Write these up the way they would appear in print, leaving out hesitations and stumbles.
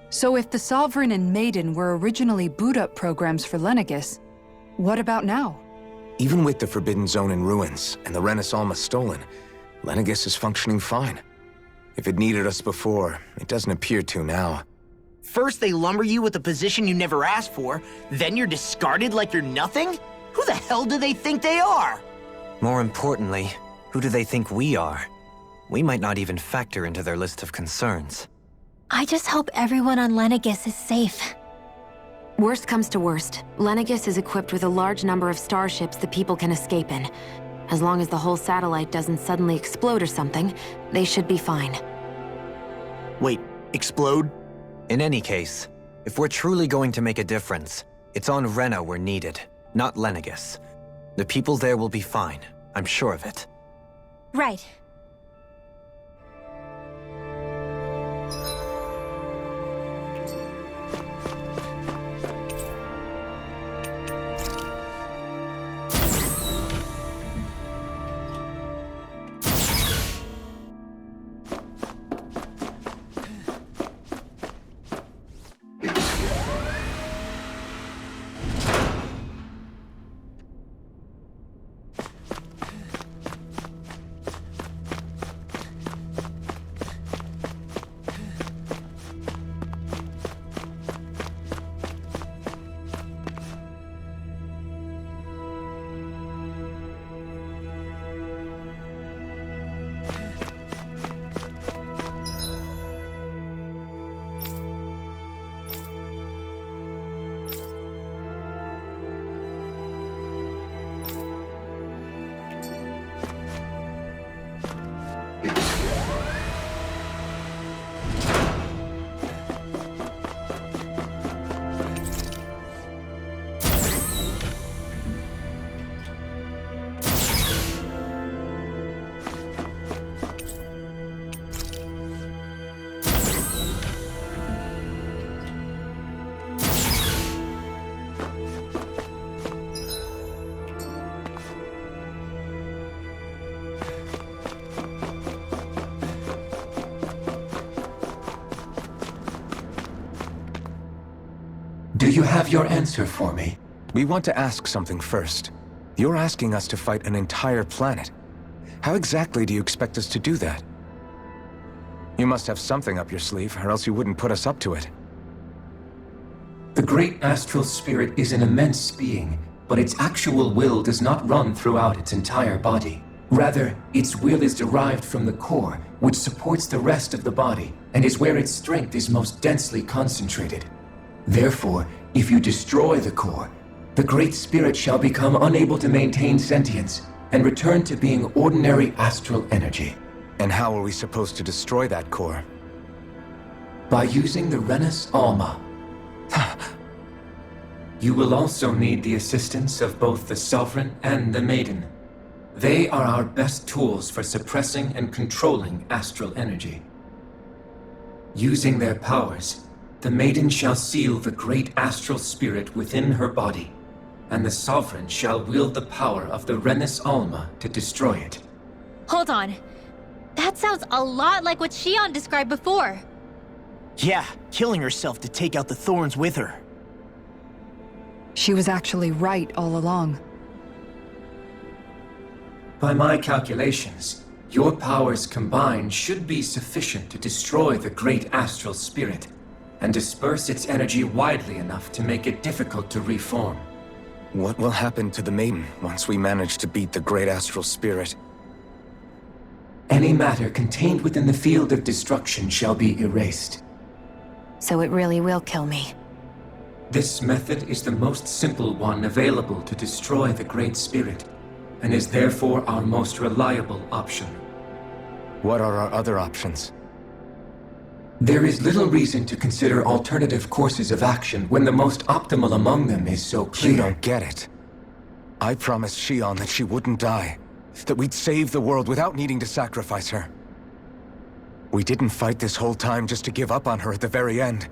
So if the Sovereign and Maiden were originally boot-up programs for Lenegis, what about now? Even with the Forbidden Zone in ruins and the Renis Alma stolen, Lenegis is functioning fine. If it needed us before, it doesn't appear to now. First they lumber you with a position you never asked for, then you're discarded like you're nothing? Who the hell do they think they are? More importantly, who do they think we are? We might not even factor into their list of concerns. I just hope everyone on Lenegis is safe. Worst comes to worst, Lenegis is equipped with a large number of starships the people can escape in. As long as the whole satellite doesn't suddenly explode or something, they should be fine. Wait, explode? In any case, if we're truly going to make a difference, it's on Rena we're needed, not Lenegis. The people there will be fine, I'm sure of it. Right. Do you have your answer for me? We want to ask something first. You're asking us to fight an entire planet. How exactly do you expect us to do that? You must have something up your sleeve, or else you wouldn't put us up to it. The great astral spirit is an immense being, but its actual will does not run throughout its entire body. Rather, its will is derived from the core, which supports the rest of the body, and is where its strength is most densely concentrated. Therefore, if you destroy the core, the Great Spirit shall become unable to maintain sentience and return to being ordinary astral energy. And how are we supposed to destroy that core? By using the Renis Alma. You will also need the assistance of both the Sovereign and the Maiden. They are our best tools for suppressing and controlling astral energy. Using their powers, the Maiden shall seal the great astral spirit within her body, and the Sovereign shall wield the power of the Renis Alma to destroy it. Hold on. That sounds a lot like what Shion described before. Yeah, killing herself to take out the thorns with her. She was actually right all along. By my calculations, your powers combined should be sufficient to destroy the great astral spirit and disperse its energy widely enough to make it difficult to reform. What will happen to the Maiden once we manage to beat the great astral spirit? Any matter contained within the field of destruction shall be erased. So it really will kill me. This method is the most simple one available to destroy the Great Spirit, and is therefore our most reliable option. What are our other options? There is little reason to consider alternative courses of action when the most optimal among them is so clear. You don't get it. I promised Shion that she wouldn't die, that we'd save the world without needing to sacrifice her. We didn't fight this whole time just to give up on her at the very end.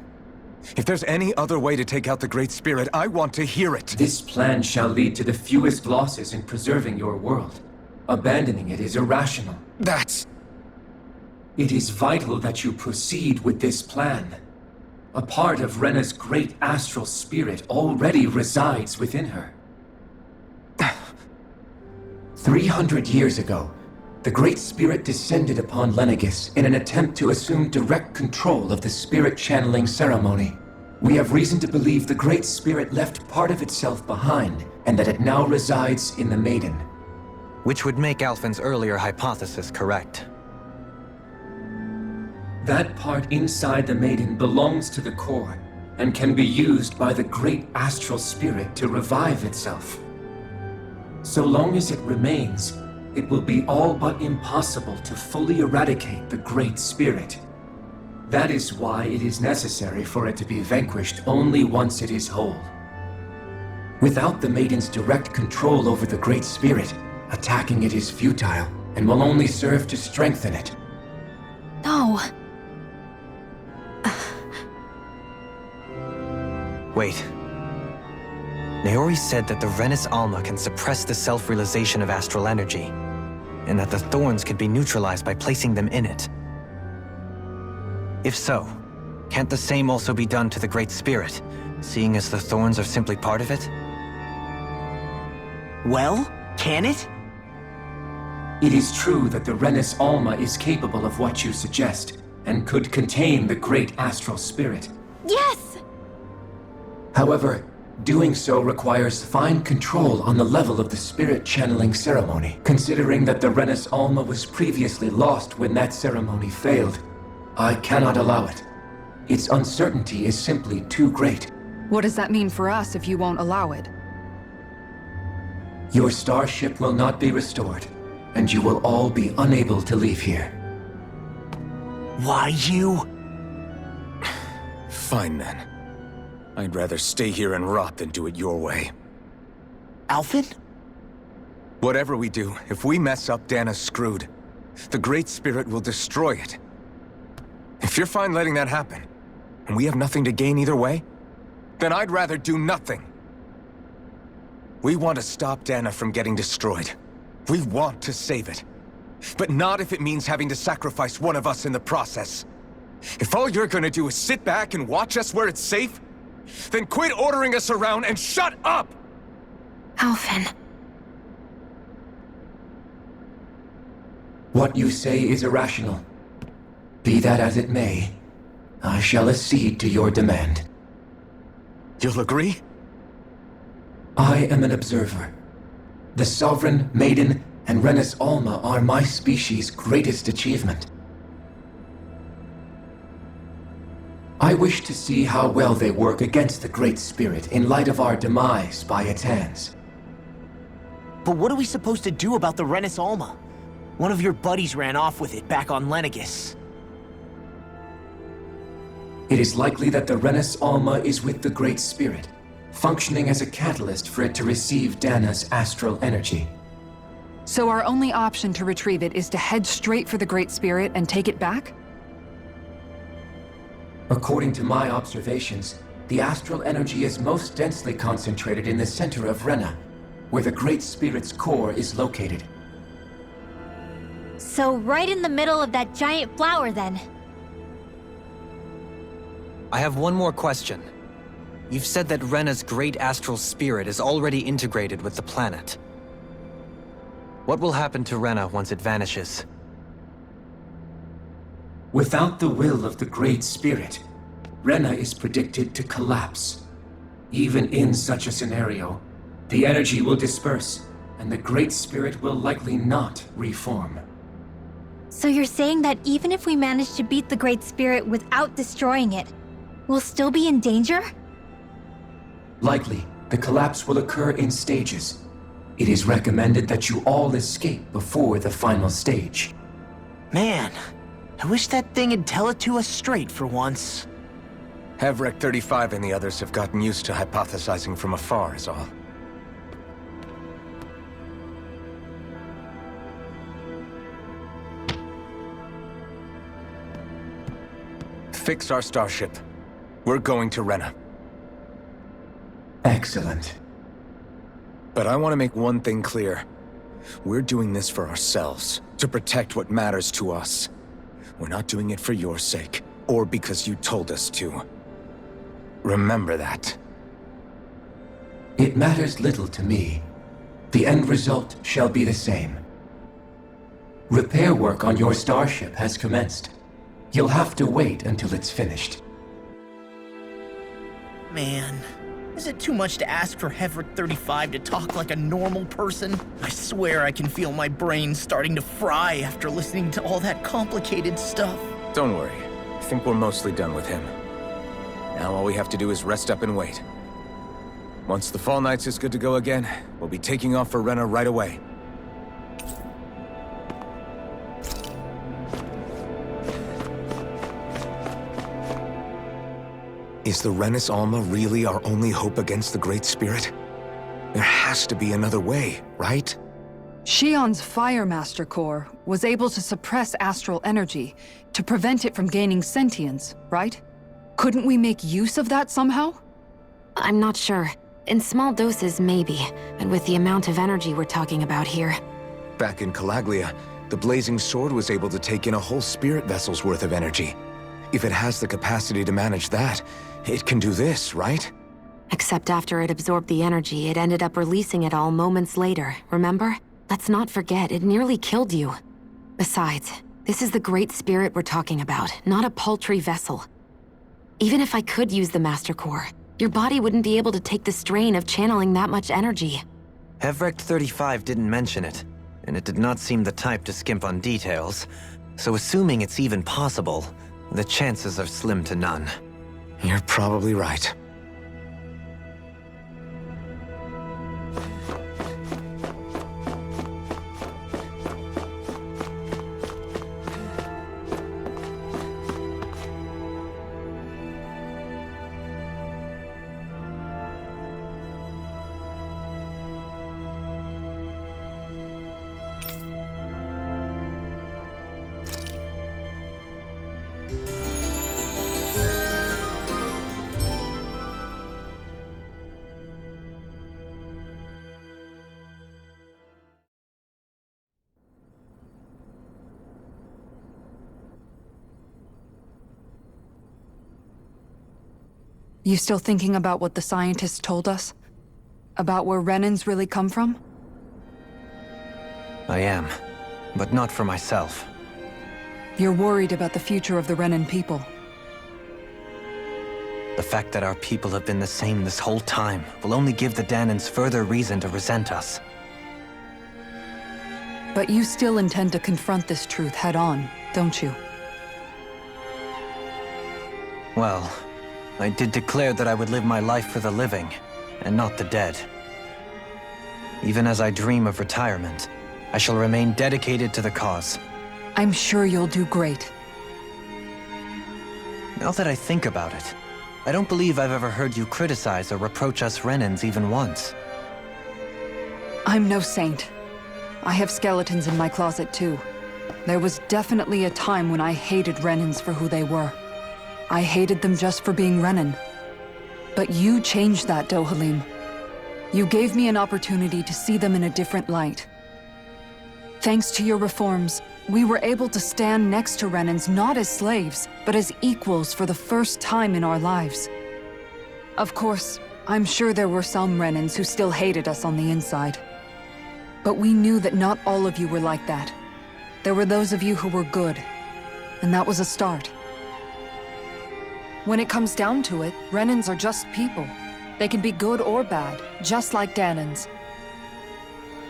If there's any other way to take out the Great Spirit, I want to hear it. This plan shall lead to the fewest losses in preserving your world. Abandoning it is irrational. That's... It is vital that you proceed with this plan. A part of Rena's great astral spirit already resides within her. 300 years ago, the Great Spirit descended upon Lenegis in an attempt to assume direct control of the spirit channeling ceremony. We have reason to believe the Great Spirit left part of itself behind, and that it now resides in the Maiden. Which would make Alphen's earlier hypothesis correct. That part inside the Maiden belongs to the core, and can be used by the Great Astral Spirit to revive itself. So long as it remains, it will be all but impossible to fully eradicate the Great Spirit. That is why it is necessary for it to be vanquished only once it is whole. Without the Maiden's direct control over the Great Spirit, attacking it is futile, and will only serve to strengthen it. No. Wait. Naori said that the Renis Alma can suppress the self-realization of astral energy, and that the thorns could be neutralized by placing them in it. If so, can't the same also be done to the Great Spirit, seeing as the thorns are simply part of it? Well, can it? It is true that the Renis Alma is capable of what you suggest, and could contain the Great Astral Spirit. Yes! However, doing so requires fine control on the level of the spirit channeling ceremony, considering that the Renis Alma was previously lost when that ceremony failed. I cannot allow it. Its uncertainty is simply too great. What does that mean for us if you won't allow it? Your starship will not be restored, and you will all be unable to leave here. Why you? Fine then. I'd rather stay here and rot than do it your way. Alphen? Whatever we do, if we mess up, Dana's screwed. The Great Spirit will destroy it. If you're fine letting that happen, and we have nothing to gain either way, then I'd rather do nothing. We want to stop Dana from getting destroyed. We want to save it. But not if it means having to sacrifice one of us in the process. If all you're gonna do is sit back and watch us where it's safe, then quit ordering us around and shut up! Alphen. What you say is irrational. Be that as it may, I shall accede to your demand. You'll agree? I am an observer. The Sovereign, Maiden, and Renis Alma are my species' greatest achievement. I wish to see how well they work against the Great Spirit in light of our demise by its hands. But what are we supposed to do about the Renis Alma? One of your buddies ran off with it back on Lenegis. It is likely that the Renis Alma is with the Great Spirit, functioning as a catalyst for it to receive Dana's astral energy. So our only option to retrieve it is to head straight for the Great Spirit and take it back? According to my observations, the astral energy is most densely concentrated in the center of Rena, where the Great Spirit's core is located. So right in the middle of that giant flower, then. I have one more question. You've said that Rena's great astral spirit is already integrated with the planet. What will happen to Rena once it vanishes? Without the will of the Great Spirit, Rena is predicted to collapse. Even in such a scenario, the energy will disperse, and the Great Spirit will likely not reform. So you're saying that even if we manage to beat the Great Spirit without destroying it, we'll still be in danger? Likely, the collapse will occur in stages. It is recommended that you all escape before the final stage. Man, I wish that thing would tell it to us straight for once. Hevrek 35 and the others have gotten used to hypothesizing from afar is all. Fix our starship. We're going to Rena. Excellent. But I want to make one thing clear. We're doing this for ourselves, to protect what matters to us. We're not doing it for your sake, or because you told us to. Remember that. It matters little to me. The end result shall be the same. Repair work on your starship has commenced. You'll have to wait until it's finished. Man, is it too much to ask for Hevrick 35 to talk like a normal person? I swear I can feel my brain starting to fry after listening to all that complicated stuff. Don't worry. I think we're mostly done with him. Now all we have to do is rest up and wait. Once the Fall Knights is good to go again, we'll be taking off for Renna right away. Is the Rennis Alma really our only hope against the Great Spirit? There has to be another way, right? Shion's Fire Master Core was able to suppress astral energy to prevent it from gaining sentience, right? Couldn't we make use of that somehow? I'm not sure. In small doses, maybe. And with the amount of energy we're talking about here. Back in Calaglia, the Blazing Sword was able to take in a whole spirit vessel's worth of energy. If it has the capacity to manage that, it can do this, right? Except after it absorbed the energy, it ended up releasing it all moments later, remember? Let's not forget, it nearly killed you. Besides, this is the Great Spirit we're talking about, not a paltry vessel. Even if I could use the Master Core, your body wouldn't be able to take the strain of channeling that much energy. Hevrick 35 didn't mention it, and it did not seem the type to skimp on details, so assuming it's even possible, the chances are slim to none. You're probably right. You still thinking about what the scientists told us? About where Renans really come from? I am, but not for myself. You're worried about the future of the Renan people. The fact that our people have been the same this whole time will only give the Danans further reason to resent us. But you still intend to confront this truth head-on, don't you? Well, I did declare that I would live my life for the living, and not the dead. Even as I dream of retirement, I shall remain dedicated to the cause. I'm sure you'll do great. Now that I think about it, I don't believe I've ever heard you criticize or reproach us Renans even once. I'm no saint. I have skeletons in my closet too. There was definitely a time when I hated Renans for who they were. I hated them just for being Renan. But you changed that, Dohalim. You gave me an opportunity to see them in a different light. Thanks to your reforms, we were able to stand next to Renans not as slaves, but as equals for the first time in our lives. Of course, I'm sure there were some Renans who still hated us on the inside. But we knew that not all of you were like that. There were those of you who were good, and that was a start. When it comes down to it, Renans are just people. They can be good or bad, just like Danans.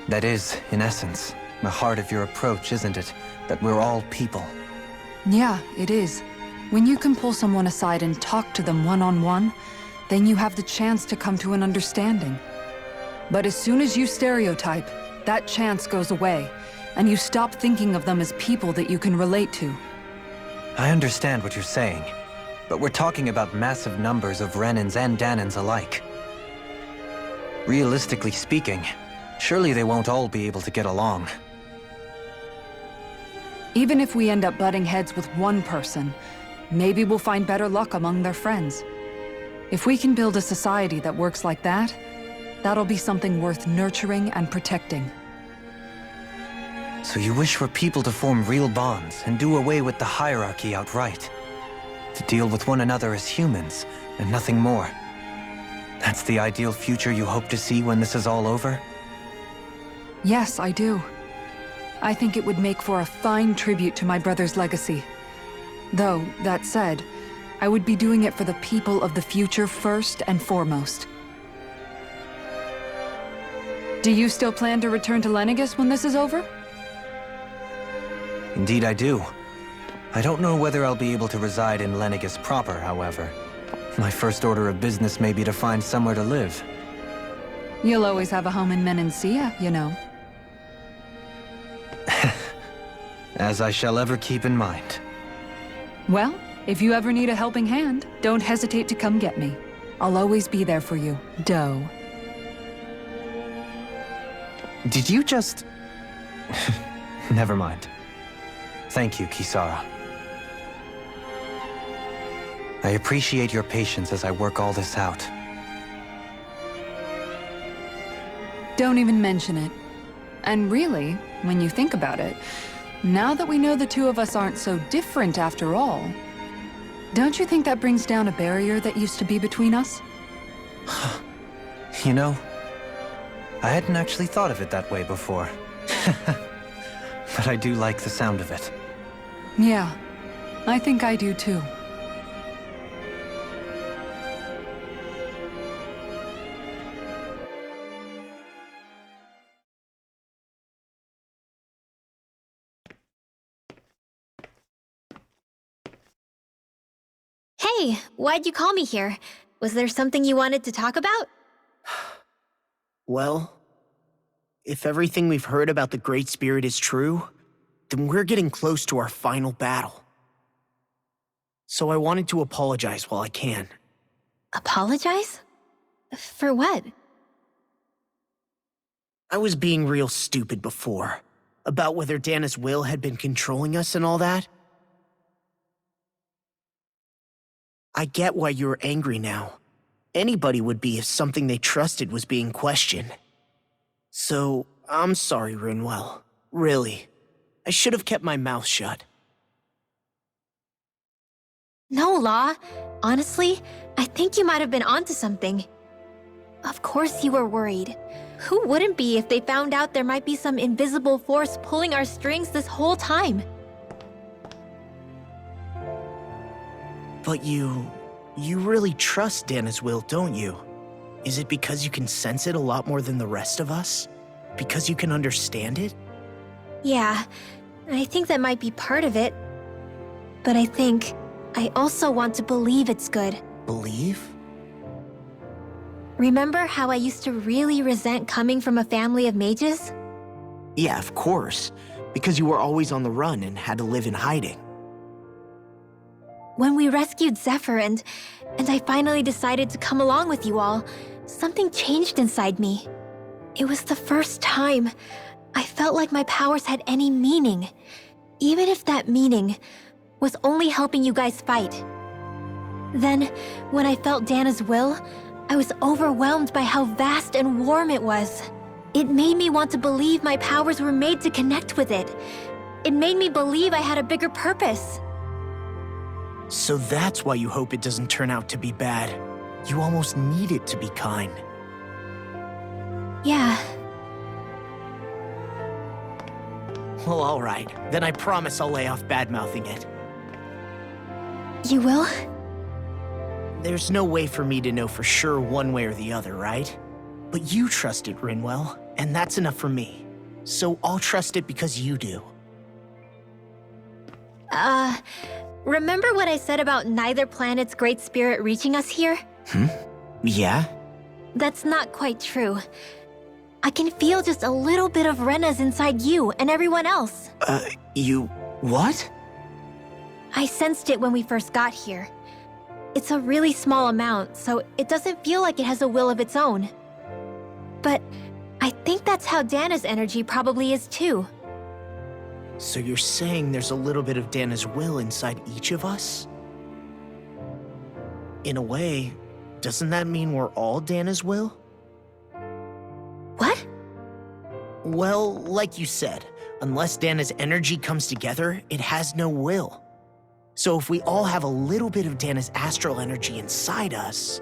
That is, in essence, the heart of your approach, isn't it? That we're all people. Yeah, it is. When you can pull someone aside and talk to them one-on-one, then you have the chance to come to an understanding. But as soon as you stereotype, that chance goes away, and you stop thinking of them as people that you can relate to. I understand what you're saying, but we're talking about massive numbers of Renans and Danans alike. Realistically speaking, surely they won't all be able to get along. Even if we end up butting heads with one person, maybe we'll find better luck among their friends. If we can build a society that works like that, that'll be something worth nurturing and protecting. So you wish for people to form real bonds and do away with the hierarchy outright. To deal with one another as humans, and nothing more. That's the ideal future you hope to see when this is all over? Yes, I do. I think it would make for a fine tribute to my brother's legacy. Though, that said, I would be doing it for the people of the future first and foremost. Do you still plan to return to Lenegis when this is over? Indeed I do. I don't know whether I'll be able to reside in Lenegis proper, however. My first order of business may be to find somewhere to live. You'll always have a home in Menancia, you know. As I shall ever keep in mind. Well, if you ever need a helping hand, don't hesitate to come get me. I'll always be there for you, Doe. Did you just... Never mind. Thank you, Kisara. I appreciate your patience as I work all this out. Don't even mention it. And really, when you think about it, now that we know the two of us aren't so different after all, don't you think that brings down a barrier that used to be between us? You know, I hadn't actually thought of it that way before. But I do like the sound of it. Yeah, I think I do too. Hey, why'd you call me here? Was there something you wanted to talk about? Well, if everything we've heard about the Great Spirit is true, then we're getting close to our final battle. So I wanted to apologize while I can. Apologize? For what? I was being real stupid before, about whether Dana's will had been controlling us and all that. I get why you're angry now. Anybody would be if something they trusted was being questioned. So, I'm sorry, Rinwell. Really. I should have kept my mouth shut. No, Law. Honestly, I think you might have been onto something. Of course you were worried. Who wouldn't be if they found out there might be some invisible force pulling our strings this whole time? But you really trust Dana's will, don't you? Is it because you can sense it a lot more than the rest of us? Because you can understand it? Yeah, I think that might be part of it. But I think I also want to believe it's good. Believe? Remember how I used to really resent coming from a family of mages? Yeah, of course. Because you were always on the run and had to live in hiding. When we rescued Zephyr and I finally decided to come along with you all, something changed inside me. It was the first time I felt like my powers had any meaning, even if that meaning was only helping you guys fight. Then, when I felt Dana's will, I was overwhelmed by how vast and warm it was. It made me want to believe my powers were made to connect with it. It made me believe I had a bigger purpose. So that's why you hope it doesn't turn out to be bad. You almost need it to be kind. Yeah. Well, alright. Then I promise I'll lay off bad-mouthing it. You will? There's no way for me to know for sure one way or the other, right? But you trust it, Rinwell, and that's enough for me. So I'll trust it because you do. Remember what I said about neither planet's great spirit reaching us here? Yeah? That's not quite true. I can feel just a little bit of Rena's inside you and everyone else. You... what? I sensed it when we first got here. It's a really small amount, so it doesn't feel like it has a will of its own. But I think that's how Dana's energy probably is too. So you're saying there's a little bit of Dana's will inside each of us? In a way, doesn't that mean we're all Dana's will? What? Well, like you said, Unless Dana's energy comes together, it has no will. So if we all have a little bit of Dana's astral energy inside us...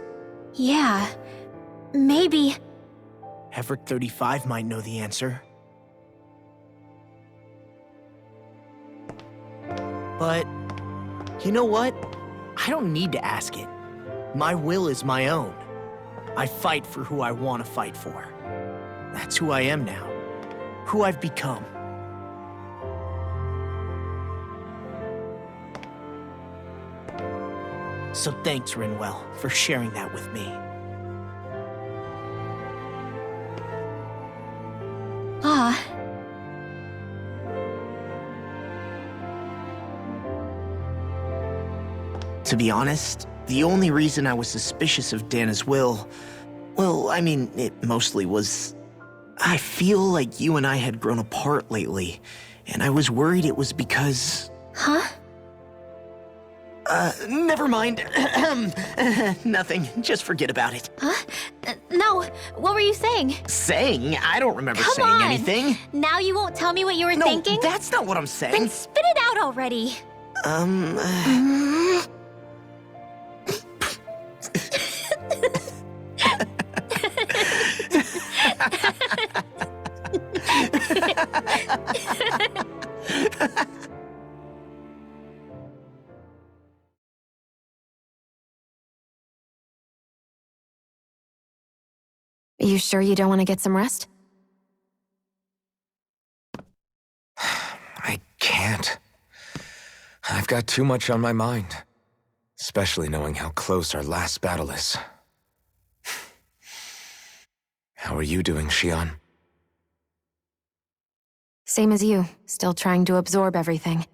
Yeah, maybe... Hevrick 35 might know the answer. But, you know what? I don't need to ask it. My will is my own. I fight for who I want to fight for. That's who I am now. Who I've become. So thanks, Rinwell, for sharing that with me. Ah. To be honest, the only reason I was suspicious of Dana's will, well, I mean, it mostly was... I feel like you and I had grown apart lately, and I was worried it was because... Huh? Never mind. Nothing. Just forget about it. Huh? No, what were you saying? Saying? I don't remember Come saying on. anything. Now you won't tell me what you were No, thinking? that's not what I'm saying. Then spit it out already. You sure you don't want to get some rest? I can't. I've got too much on my mind. Especially knowing how close our last battle is. How are you doing, Xion? Same as you, still trying to absorb everything.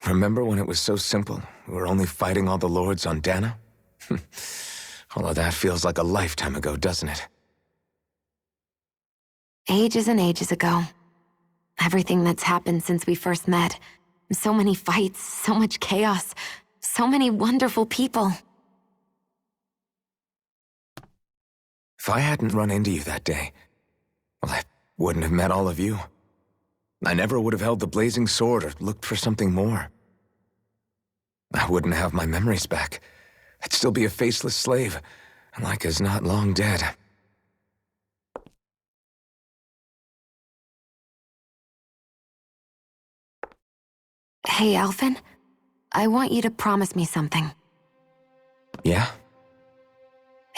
Remember when it was so simple? We were only fighting all the lords on Dana? All of that feels like a lifetime ago, doesn't it? Ages and ages ago. Everything that's happened since we first met. So many fights, so much chaos, so many wonderful people. If I hadn't run into you that day, well, I wouldn't have met all of you. I never would have held the blazing sword or looked for something more. I wouldn't have my memories back. I'd still be a faceless slave, like as not long dead. Hey, Alphen. I want you to promise me something. Yeah?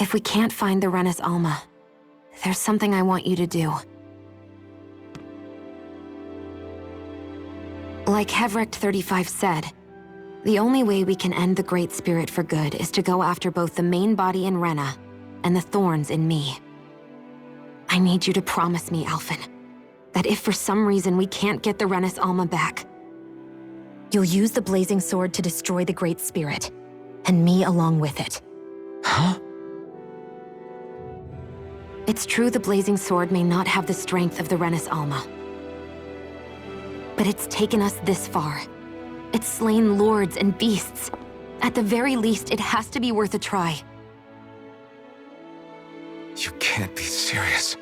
If we can't find the Renis Alma, there's something I want you to do. Like Hevrick 35 said, the only way we can end the Great Spirit for good is to go after both the main body in Rena and the thorns in me. I need you to promise me, Alphen, that if for some reason we can't get the Renis Alma back, you'll use the blazing sword to destroy the Great Spirit, and me along with it. Huh? It's true the blazing sword may not have the strength of the Renis Alma. But it's taken us this far. It's slain lords and beasts. At the very least, it has to be worth a try. You can't be serious.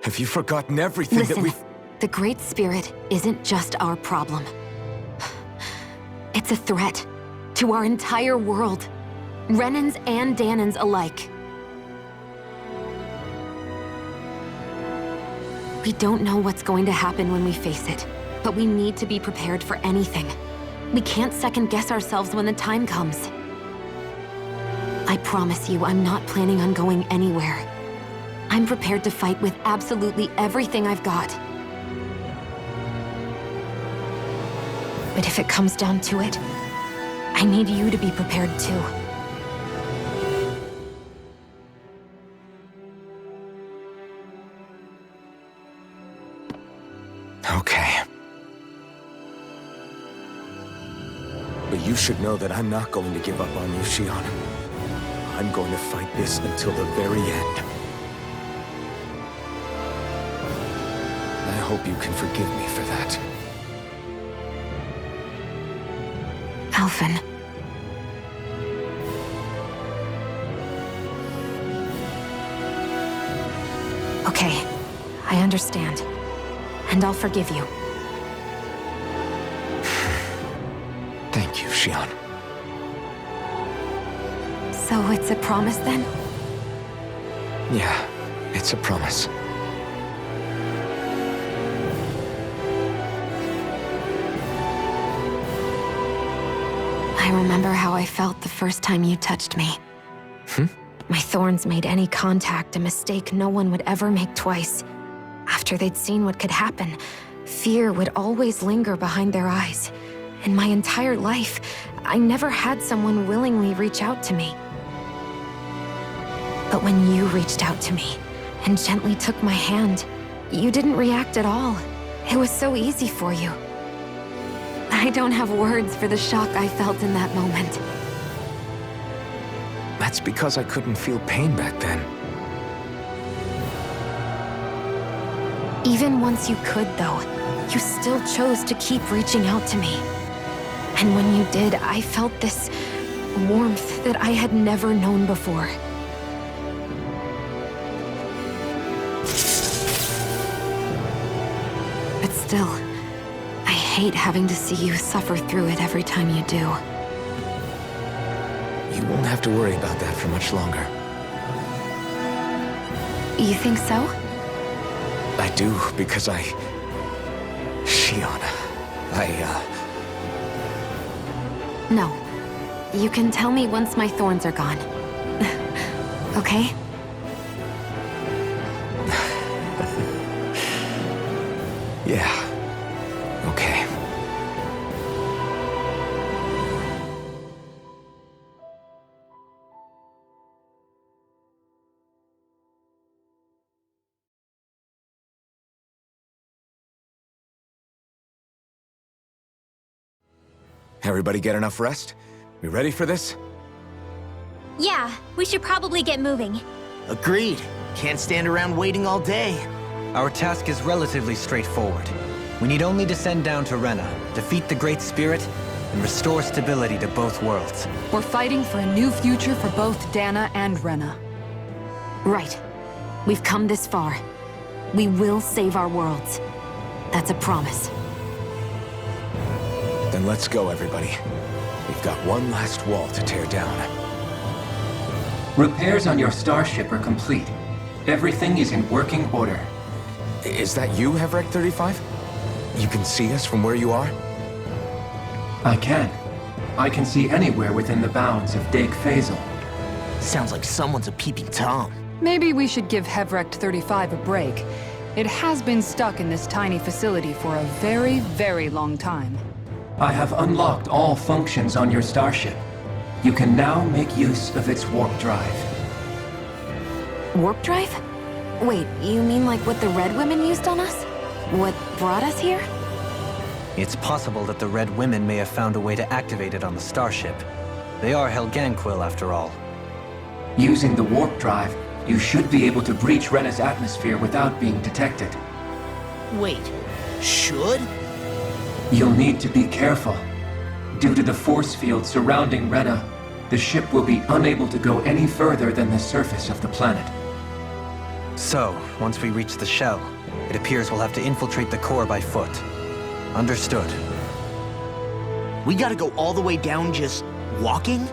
Have you forgotten everything Listen, that we've... the Great Spirit isn't just our problem. It's a threat to our entire world. Renans and Danans alike. We don't know what's going to happen when we face it, but we need to be prepared for anything. We can't second-guess ourselves when the time comes. I promise you, I'm not planning on going anywhere. I'm prepared to fight with absolutely everything I've got. But if it comes down to it, I need you to be prepared too. Okay. But you should know that I'm not going to give up on you, Xion. I'm going to fight this until the very end. I hope you can forgive me for that. Alphen. Okay, I understand. And I'll forgive you. Thank you, Xion. So it's a promise then? Yeah, it's a promise. I remember how I felt the first time you touched me. My thorns made any contact a mistake no one would ever make twice. After they'd seen what could happen, fear would always linger behind their eyes. In my entire life, I never had someone willingly reach out to me. But when you reached out to me and gently took my hand, you didn't react at all. It was so easy for you. I don't have words for the shock I felt in that moment. That's because I couldn't feel pain back then. Even once you could, though, you still chose to keep reaching out to me. And when you did, I felt this warmth that I had never known before. But still, I hate having to see you suffer through it every time you do. You won't have to worry about that for much longer. You think so? I do, because Xion, No. You can tell me once my thorns are gone. Okay? Yeah. Okay. Everybody get enough rest? We ready for this? Yeah, we should probably get moving. Agreed. Can't stand around waiting all day. Our task is relatively straightforward. We need only descend down to Rena, defeat the Great Spirit, and restore stability to both worlds. We're fighting for a new future for both Dana and Rena. Right. We've come this far. We will save our worlds. That's a promise. Then let's go, everybody. We've got one last wall to tear down. Repairs on your starship are complete. Everything is in working order. Is that you, Hevrek 35? You can see us from where you are? I can. I can see anywhere within the bounds of Daeq Faezol. Sounds like someone's a peeping Tom. Maybe we should give Hevrek 35 a break. It has been stuck in this tiny facility for a very, very long time. I have unlocked all functions on your starship. You can now make use of its warp drive. Warp drive? Wait, you mean like what the Red Women used on us? What brought us here? It's possible that the Red Women may have found a way to activate it on the starship. They are Helganquil, after all. Using the warp drive, you should be able to breach Rena's atmosphere without being detected. Wait, should? You'll need to be careful. Due to the force field surrounding Rena, the ship will be unable to go any further than the surface of the planet. So, once we reach the shell, it appears we'll have to infiltrate the core by foot. Understood. We gotta go all the way down just walking?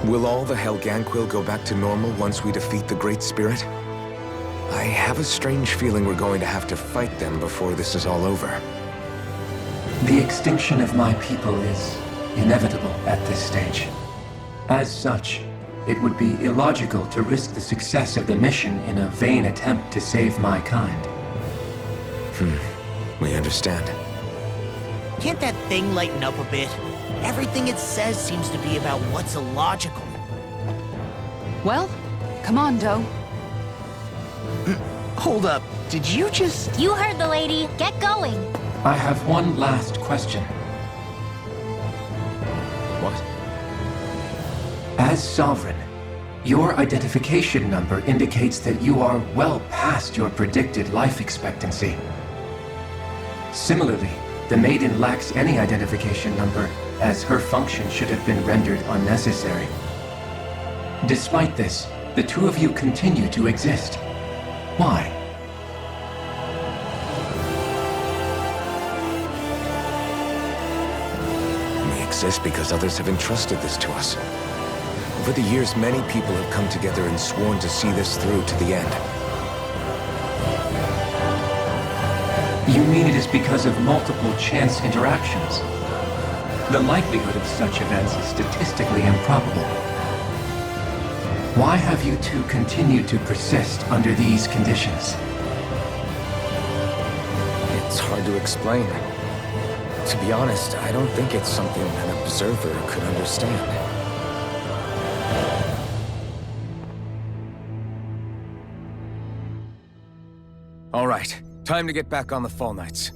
Will all the Helganquil go back to normal once we defeat the Great Spirit? I have a strange feeling we're going to have to fight them before this is all over. The extinction of my people is inevitable at this stage. As such, it would be illogical to risk the success of the mission in a vain attempt to save my kind. We understand. Can't that thing lighten up a bit? Everything it says seems to be about what's illogical. Well, come on, Doe. Hold up, did you just... You heard the lady. Get going. I have one last question. What? As Sovereign, your identification number indicates that you are well past your predicted life expectancy. Similarly, the Maiden lacks any identification number, as her function should have been rendered unnecessary. Despite this, the two of you continue to exist. Why? We exist because others have entrusted this to us. Over the years, many people have come together and sworn to see this through to the end. You mean it is because of multiple chance interactions? The likelihood of such events is statistically improbable. Why have you two continued to persist under these conditions? It's hard to explain. To be honest, I don't think it's something an observer could understand. All right, time to get back on the Fall Knights.